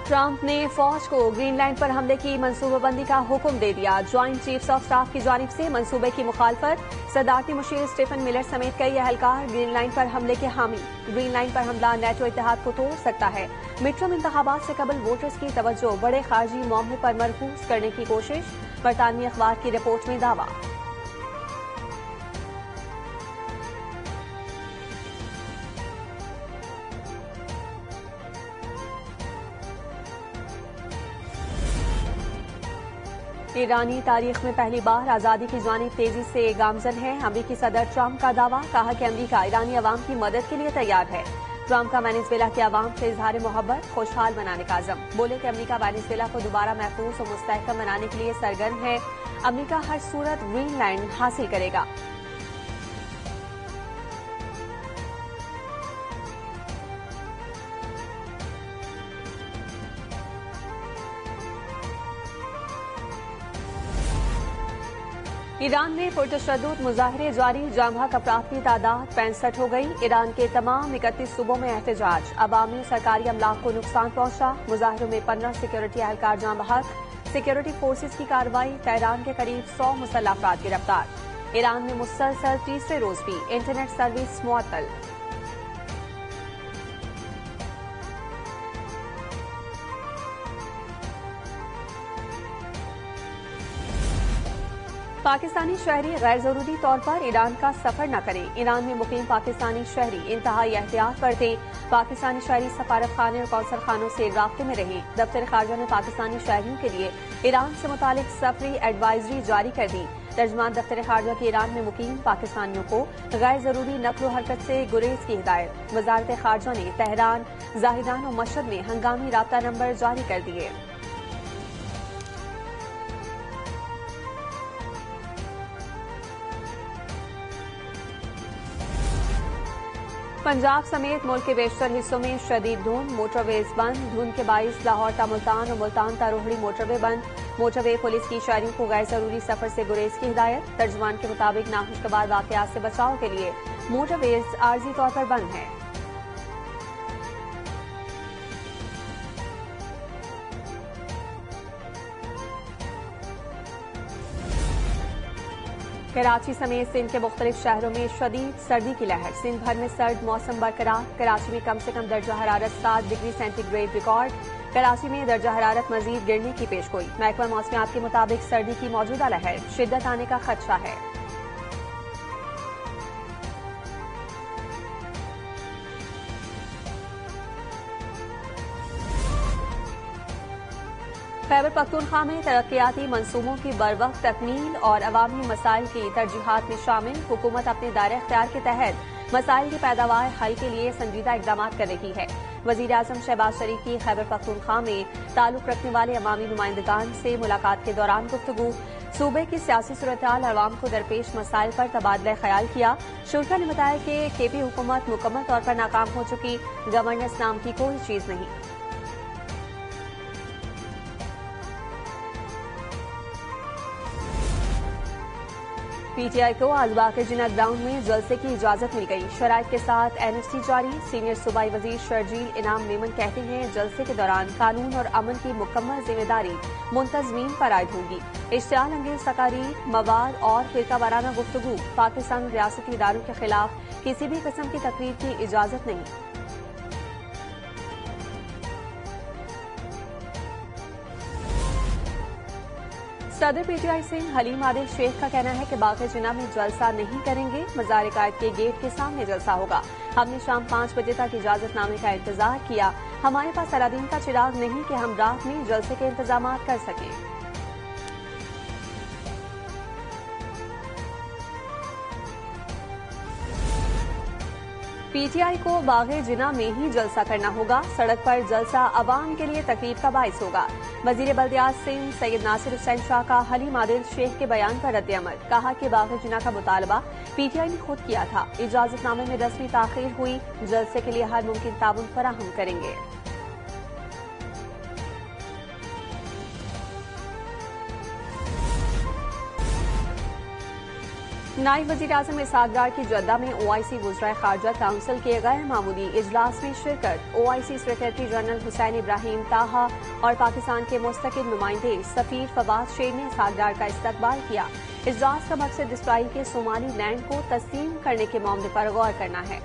Trump ने फौज को ग्रीनलैंड पर हमले की मंसूबाबंदी का हुक्म दे दिया। ज्वाइंट चीफ्स ऑफ स्टाफ की जानिब से मंसूबे की मुखालफत। सदारती मुशीर स्टीफन मिलर समेत कई एहलकार ग्रीनलैंड पर हमले के हामी। ग्रीनलैंड पर हमला नेटो इत्तेहाद को तोड़ सकता है। मिडटर्म इंतखाबात से कबल वोटर्स की तवज्जो बड़े खारजी मामले पर मरकूज करने की कोशिश। बरतानवी अखबार की रिपोर्ट में दावा। ईरानी तारीख में पहली बार आजादी की जानिब तेजी से गामजन है। अमरीकी सदर ट्रंप का दावा। कहा कि अमरीका ईरानी अवाम की मदद के लिए तैयार है। ट्रंप का वेनेजुएला के अवाम से इजहार मोहब्बत खुशहाल बनाने का अज़म। बोले कि अमरीका वेनेजुएला को दोबारा महफूज और मुस्तहकम बनाने के लिए सरगर्म है। अमरीका हर सूरत ग्रीनलैंड हासिल करेगा। ईरान में पुरतशद्दुद मुजाहिरे जारी। जाम हक अफराद की तादाद 65 हो गई। ईरान के तमाम 31 सूबों में एहतजाज। अवामी सरकारी अमलाक को नुकसान पहुंचा। मुजाहिरों में 15 सिक्योरिटी एहलकार जाम बहक। सिक्योरिटी फोर्सेज की कार्रवाई। तेहरान के करीब 100 मुसल्लह अफराद गिरफ्तार। ईरान में मुसलसल तीसरे रोज भी इंटरनेट सर्विस मुअत्तल। पाकिस्तानी शहरी गैर जरूरी तौर पर ईरान का सफर न करें। ईरान में मुकीम पाकिस्तानी शहरी इंतहाई एहतियात बरतें। पाकिस्तानी शहरी सफारत खाने और कौंसल खानों से राब्ते में रहें। दफ्तर खारजा ने पाकिस्तानी शहरियों के लिए ईरान से मुतालिक सफरी एडवाइजरी जारी कर दी। तर्जमान दफ्तर खारजा की ईरान में मुकीम पाकिस्तानियों को गैर जरूरी नक्ल हरकत से गुरेज की हिदायत। वजारत खारजा ने तेहरान, जाहिदान और मशहद में हंगामी राब्ता नंबर जारी कर दिए। पंजाब समेत मुल्क के बेशतर हिस्सों में शदीद धुंध। मोटरवेज बंद। धुंध के बाइस लाहौर ता मुल्तान और मुल्तान ता रोहड़ी मोटरवे बंद। मोटरवे पुलिस की शहरियों को गैर जरूरी सफर से गुरेज की हिदायत। तर्जमान के मुताबिक नाखुशगवार वाकयात से बचाव के लिए मोटरवेज आर्जी तौर पर बंद है। कराची समेत सिंध के मुख्तलिफ शहरों में शदीद सर्दी की लहर। सिंध भर में सर्द मौसम बरकरार। कराची में कम से कम दर्जा हरारत 7 डिग्री सेंटीग्रेड रिकॉर्ड। कराची में दर्जा हरारत मजीद गिरने की पेशगोई। महकमा मौसमियात के मुताबिक सर्दी की मौजूदा लहर शिद्दत आने का खदशा है। खैबर पख्तूनख्वा में तरक्याती मंसूबों की बरवक्त तकमील और अवामी मसाइल की तरजीहात में शामिल। हुकूमत अपने दायरे इख्तियार के तहत मसाइल की पैदावार हल के लिए संजीदा इकदाम कर रही है। वजीर आजम शहबाज शरीफ की खैबर पख्तूनख्वा में ताल्लुक रखने वाले अवामी नुमाइंदगान से मुलाकात के दौरान गुफ्तगू। सूबे की सियासी सूरत-ए-हाल अवाम को दरपेश मसाइल पर तबादला ख्याल किया। शुरा ने बताया कि केपी हुकूमत मुकम्मल तौर पर नाकाम हो चुकी। गवर्नेंस नाम की कोई चीज नहीं। पीटीआई को आज बाक़ी जिना ग्राउंड में जलसे की इजाजत मिल गई। शराइत के साथ एनएसटी जारी। सीनियर सूबाई वजीर शर्जील इनाम मेमन कहते हैं जलसे के दौरान कानून और अमन की मुकम्मल जिम्मेदारी मुंतजमीन पर आयद होगी। इश्तियाल अंगेज तकारीर, मवाद और फिरका वाराना गुफ्तगू। पाकिस्तान रियासती इदारों के खिलाफ किसी भी किस्म की तकरीर की इजाजत नहीं। सदर पीटीआई सिंह हलीम आदिल शेख का कहना है कि बाग़े जिना में जलसा नहीं करेंगे। मज़ार कायद के गेट के सामने जलसा होगा। हमने शाम 5 बजे तक इजाजतनामे का इंतजार किया। हमारे पास अलादीन का चिराग नहीं कि हम रात में जलसे के इंतजाम कर सकें। पीटीआई को बाग़े जिना में ही जलसा करना होगा। सड़क पर जलसा अवाम के लिए तकलीफ का बाइस होगा। वजीर बल्दियात सिंह सैयद नासिर हुसैन शाह का हलीम आदिल शेख के बयान पर रद्द-ए-अमल। कहा कि बाग़े जिना का मुतालबा पीटीआई ने खुद किया था। इजाजतनामे में रस्मी ताख़ीर हुई। जलसे के लिए हर मुमकिन ताउन फराहम करेंगे। नायब वज़ीर-ए-आज़म इसहाक डार की जद्दा में OIC वज़राए ख़ारजा काउंसिल के गैर मामूली इजलास में शिरकत। OIC secretary general Hussain Ibrahim ताहा और पाकिस्तान के मुस्तकिल नुमाइंदे सफ़ीर फवाद शेर ने इसहाक डार का इस्तकबाल किया। इजलास का मकसद इसराइल के सोमाली लैंड को तस्लीम करने के मामले पर गौर करना है।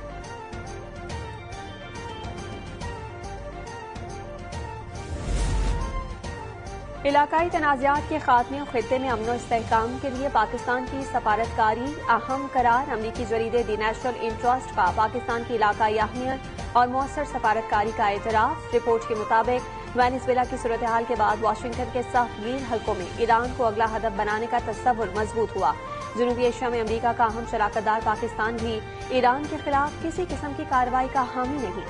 इलाकाई तनाज़ात के खात्मे और खित्ते में अमन और इस्तेहकाम के लिए पाकिस्तान की सफारतकारी अहम करार। अमरीकी जरीदे दी नेशनल इंटरेस्ट का पाकिस्तान की इलाकाई अहमियत और मौसर सफारतकारी का एतराफ़। रिपोर्ट के मुताबिक वेनेज़ुएला की सूरत हाल के बाद वाशिंगटन के सख्तगीर हल्कों में ईरान को अगला हदफ बनाने का तस्वुर मजबूत हुआ। जनूबी एशिया में अमरीका का अहम शराकतदार पाकिस्तान भी ईरान के खिलाफ किसी किस्म की कार्रवाई का हामी नहीं।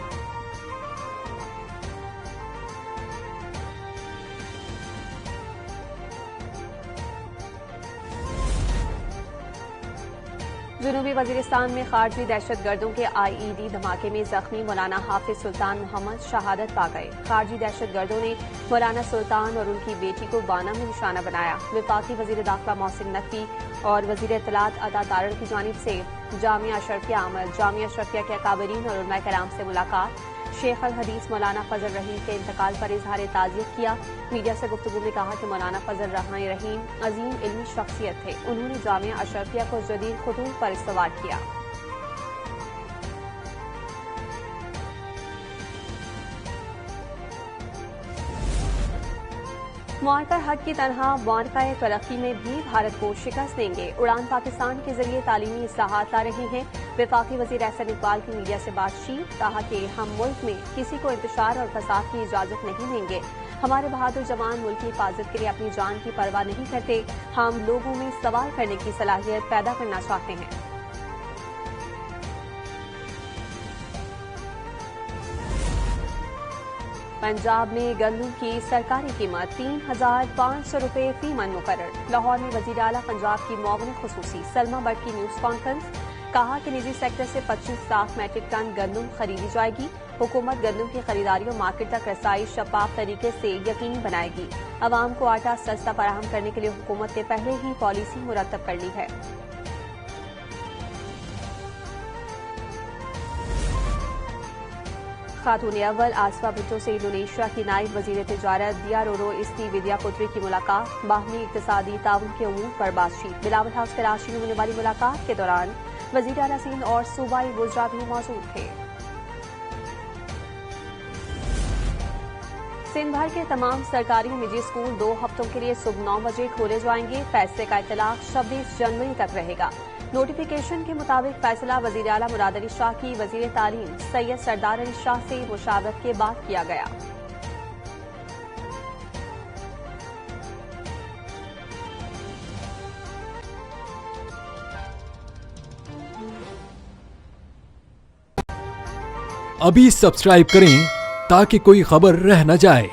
जनूबी वजीरिस्तान में खारजी दहशतगर्दों के IED धमाके में जख्मी मौलाना हाफिज सुल्तान मोहम्मद शहादत पा गए। खारजी दहशतगर्दों ने मौलाना सुल्तान और उनकी बेटी को बाना में निशाना बनाया। वफाकी वजीर दाखिला मोहसिन नकवी और वजीर इत्तलात अता तारड़ की जानिब से जामिया अशरफिया आमद, जामिया अशरफिया के अकाबरीन और उलमा कराम से मुलाकात। शेख अल हदीस मौलाना फजल रहीम के इंतकाल पर इजहार ताज़ियत किया। मीडिया से गुफ्तगू में कहा कि मौलाना फजल रहीम अजीम इल्मी शख्सियत थे। उन्होंने जामिया अशरफिया को जदीद खुतूत पर इस्तवार किया। मार्का हक की तनहा मार्का तरक्की में भी भारत को शिकस्त देंगे। उड़ान पाकिस्तान के जरिए तालीमी इस्लाहात ला रही हैं। वफाकी वजीर एहसन इकबाल की मीडिया से बातचीत। कहा कि हम मुल्क में किसी को इंतशार और फसाद की इजाजत नहीं देंगे। हमारे बहादुर जवान मुल्क की हिफाजत के लिए अपनी जान की परवाह नहीं करते। हम लोगों में सवाल करने की सलाहियत पैदा करना चाहते हैं। पंजाब में गंदम की सरकारी कीमत 3,500 रुपये फी मन मुकर्रर। लाहौर में वजीर आला पंजाब की मुआविन खुसूसी सलमा बट की न्यूज कॉन्फ्रेंस। कहा कि निजी सेक्टर से 25 लाख मैट्रिक टन गंदम खरीदी जाएगी। हुकूमत गंदम की खरीदारी और मार्केट तक रसाई शफाफ तरीके से यकीनी बनाएगी। अवाम को आटा सस्ता फराहम करने के लिए हुकूमत ने पहले ही पॉलिसी मुरतब कर ली है। खातून अव्वल आसफा भुट्टो से इंडोनेशिया की नायब वजीर तिजारत दिया रोरो इस्ती विद्या पुत्री की मुलाकात। बाहमी इक्तिसादी ताउन के उमूर पर बातचीत। बिलावल हाउस कराची में होने वाली मुलाकात के दौरान वजीर आला सिंध और सूबाई वुज़रा भी मौजूद थे। सिंध भर के तमाम सरकारी और निजी स्कूल 2 हफ्तों के लिए सुबह 9 बजे खोले जाएंगे। फैसले का इतलाक 26 जनवरी तक रहेगा। नोटिफिकेशन के मुताबिक फैसला वजीर आला मुराद अली शाह की वजीर तालीम सैयद सरदार अली शाह से मुशावरत के बाद किया गया। अभी सब्सक्राइब करें ताकि कोई खबर रह न जाए।